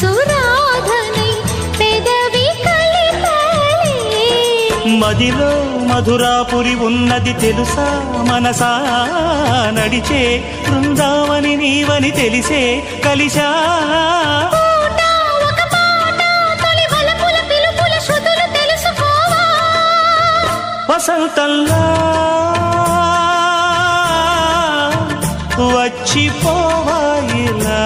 సురాధనై పెదవి కలిపలే మదిలో మధురాపురి ఉన్నది తెలుసా మనసా నడిచే బృందావని నీవని తెలిసే కలిశా వసంతంలా వచ్చిపోవాయిలా